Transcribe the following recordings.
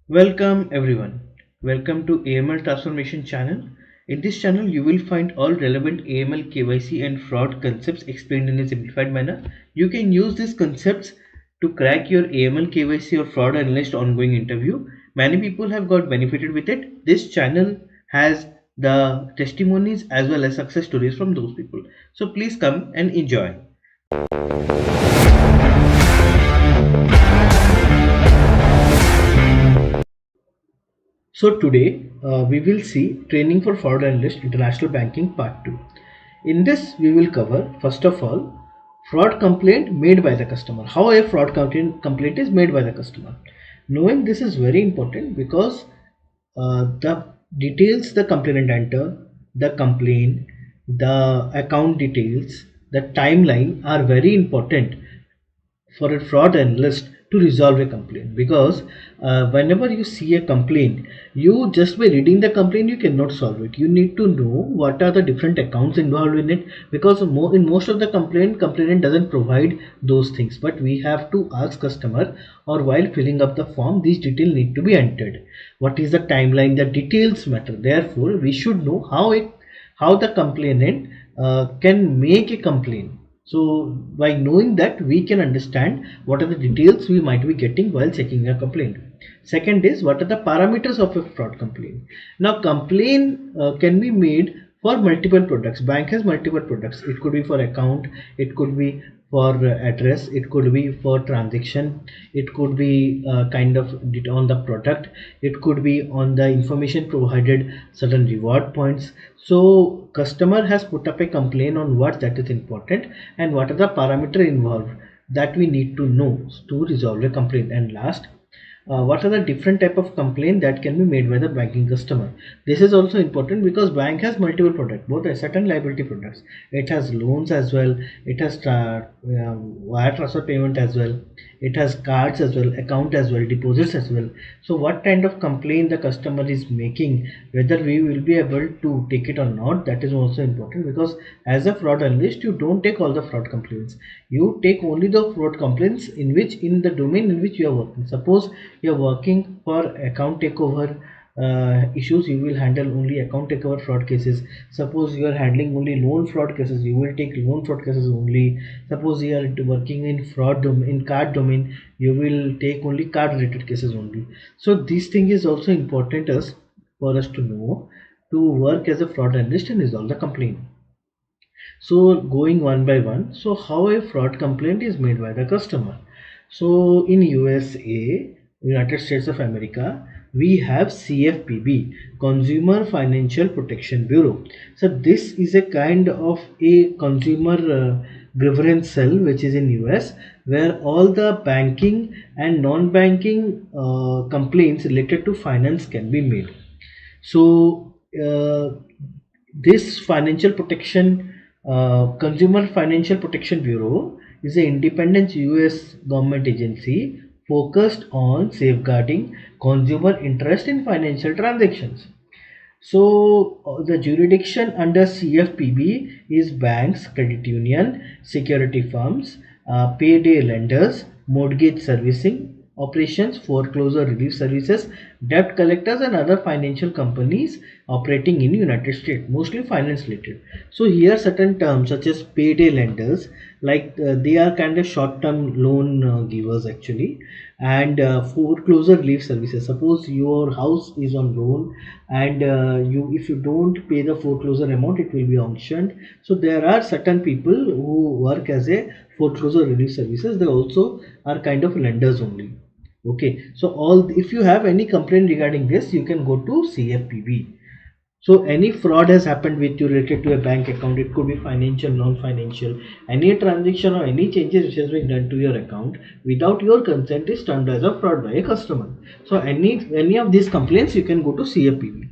Welcome everyone. Welcome to AML Transformation channel. In this channel, you will find all relevant AML, KYC and fraud concepts explained in a simplified manner. You can use these concepts to crack your AML, KYC or fraud analyst ongoing interview. Many people have got benefited with it. This channel has the testimonies as well as success stories from those people. So please come and enjoy. So today we will see training for fraud analyst international banking part 2. In this we will cover first of all fraud complaint made by the customer. How a fraud complaint is made by the customer. Knowing this is very important because the details the complainant enter, the complaint, the account details, the timeline are very important for a fraud analyst to resolve a complaint, because whenever you see a complaint, you just by reading the complaint you cannot solve it. You need to know what are the different accounts involved in it, because in most of the complainant doesn't provide those things, but we have to ask customer, or while filling up the form these details need to be entered. What is the timeline? The details matter. Therefore we should know how the complainant can make a complaint. So by knowing that, we can understand what are the details we might be getting while checking a complaint. Second is, what are the parameters of a fraud complaint? Now complaint can be made for multiple products. Bank has multiple products. It could be for account, it could be for address, it could be for transaction, it could be kind of on the product, it could be on the information provided, certain reward points. So customer has put up a complaint on what that is important and what are the parameter involved that we need to know to resolve a complaint. And last, what are the different type of complaint that can be made by the banking customer. This is also important because bank has multiple products, both asset and liability products. It has loans as well, it has wire transfer payment as well, it has cards as well, account as well, deposits as well. So what kind of complaint the customer is making, whether we will be able to take it or not, that is also important, because as a fraud analyst you don't take all the fraud complaints. You take only the fraud complaints in the domain in which you are working. Suppose you are working for account takeover issues, you will handle only account takeover fraud cases. Suppose you are handling only loan fraud cases, you will take loan fraud cases only. Suppose you are working in card domain, you will take only card related cases only. So this thing is also important for us to know to work as a fraud analyst and resolve the complaint. So going one by one, so how a fraud complaint is made by the customer. So in USA, United States of America, we have CFPB, Consumer Financial Protection Bureau. So this is a kind of a consumer grievance cell which is in US, where all the banking and non-banking complaints related to finance can be made. So this financial protection Consumer Financial Protection Bureau is an independent US government agency focused on safeguarding consumer interest in financial transactions. So the jurisdiction under CFPB is banks, credit union, security firms, payday lenders, mortgage servicing operations, foreclosure relief services, debt collectors and other financial companies operating in United States, mostly finance related. So here certain terms such as payday lenders, like they are kind of short term loan givers actually, and foreclosure relief services. Suppose your house is on loan and if you don't pay the foreclosure amount, it will be auctioned. So there are certain people who work as a foreclosure relief services. They also are kind of lenders only. Okay, so if you have any complaint regarding this, you can go to CFPB. So any fraud has happened with you related to a bank account, it could be financial, non-financial, any transaction or any changes which has been done to your account without your consent is termed as a fraud by a customer. So any of these complaints you can go to CFPB.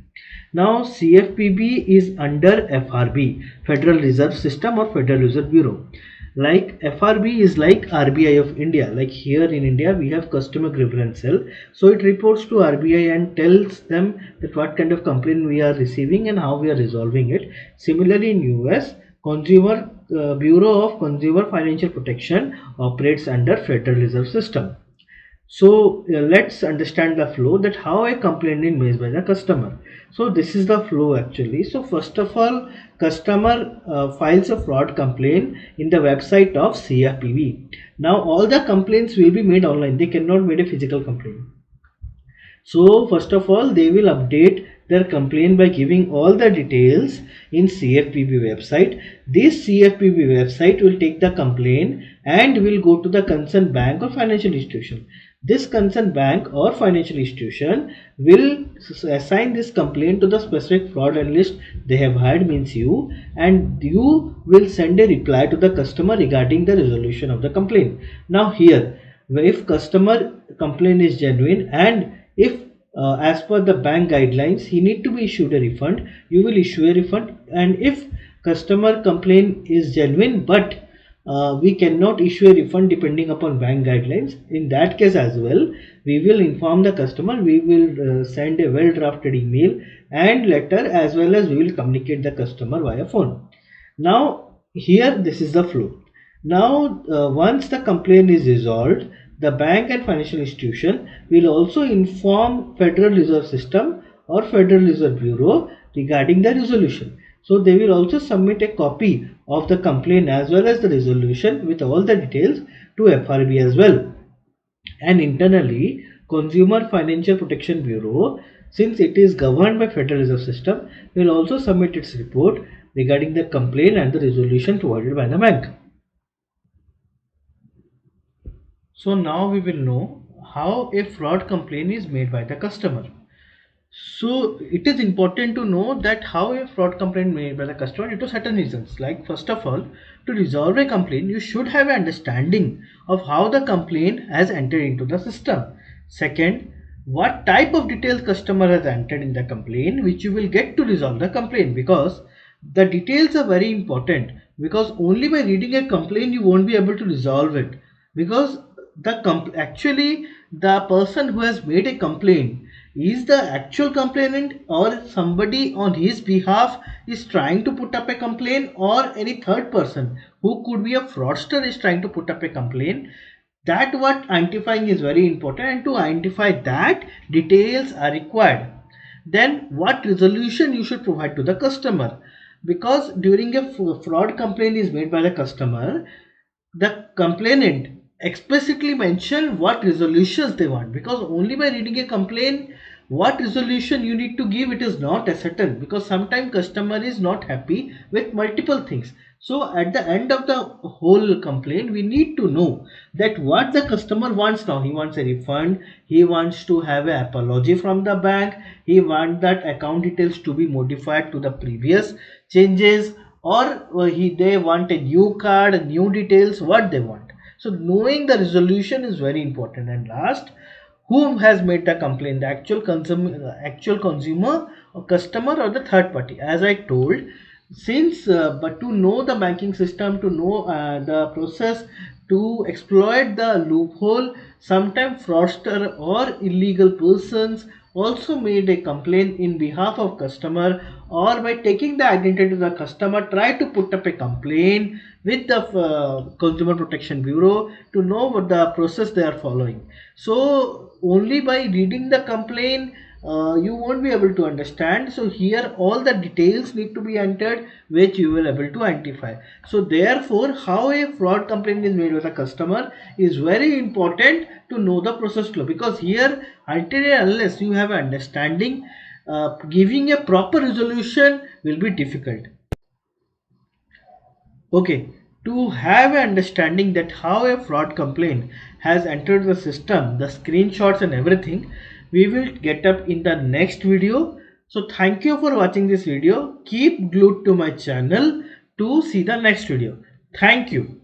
Now CFPB is under FRB, Federal Reserve System or Federal Reserve Bureau. Like FRB is like RBI of India. Like here in India we have customer grievance cell, so it reports to RBI and tells them that what kind of complaint we are receiving and how we are resolving it. Similarly in US, Consumer Bureau of Consumer Financial Protection operates under Federal Reserve System. So let's understand the flow, that how a complaint is made by the customer. So this is the flow actually. So first of all, customer files a fraud complaint in the website of CFPB. Now all the complaints will be made online. They cannot make a physical complaint. So first of all, they will update their complaint by giving all the details in CFPB website. This CFPB website will take the complaint and will go to the concerned bank or financial institution. This concerned bank or financial institution will assign this complaint to the specific fraud analyst they have hired, means you, and you will send a reply to the customer regarding the resolution of the complaint. Now here, if customer complaint is genuine and if as per the bank guidelines he need to be issued a refund, you will issue a refund. And if customer complaint is genuine but we cannot issue a refund depending upon bank guidelines, in that case as well we will inform the customer. We will send a well drafted email and letter, as well as we will communicate the customer via phone. Now here this is the flow. Now once the complaint is resolved, the bank and financial institution will also inform Federal Reserve System or Federal Reserve Bureau regarding the resolution. So they will also submit a copy of the complaint as well as the resolution with all the details to FRB as well. And internally, Consumer Financial Protection Bureau, since it is governed by Federal Reserve System, will also submit its report regarding the complaint and the resolution provided by the bank. So now we will know how a fraud complaint is made by the customer. So it is important to know that how a fraud complaint made by the customer due to certain reasons. Like first of all, to resolve a complaint, you should have an understanding of how the complaint has entered into the system. Second, what type of details customer has entered in the complaint, which you will get to resolve the complaint, because the details are very important, because only by reading a complaint you won't be able to resolve it, because actually the person who has made a complaint is the actual complainant, or somebody on his behalf is trying to put up a complaint, or any third person who could be a fraudster is trying to put up a complaint. That what identifying is very important, and to identify that, details are required. Then what resolution you should provide to the customer, because during a fraud complaint is made by the customer, the complainant explicitly mention what resolutions they want, because only by reading a complaint what resolution you need to give, it is not a certain, because sometimes customer is not happy with multiple things. So at the end of the whole complaint we need to know that what the customer wants. Now he wants a refund, he wants to have an apology from the bank, he wants that account details to be modified to the previous changes, or they want a new card, new details, what they want. So knowing the resolution is very important. And last, who has made the complaint, the actual consumer or customer or the third party. As I told, since but to know the banking system, to know the process, to exploit the loophole, sometimes fraudster or illegal persons also made a complaint in behalf of customer, or by taking the identity of the customer try to put up a complaint with the Consumer Protection Bureau to know what the process they are following. So only by reading the complaint you won't be able to understand. So here all the details need to be entered which you will able to identify. So therefore how a fraud complaint is made with a customer is very important to know the process flow, because here until and unless you have an understanding, giving a proper resolution will be difficult. Okay, to have an understanding that how a fraud complaint has entered the system, the screenshots and everything, we will get up in the next video. So thank you for watching this video. Keep glued to my channel to see the next video. Thank you.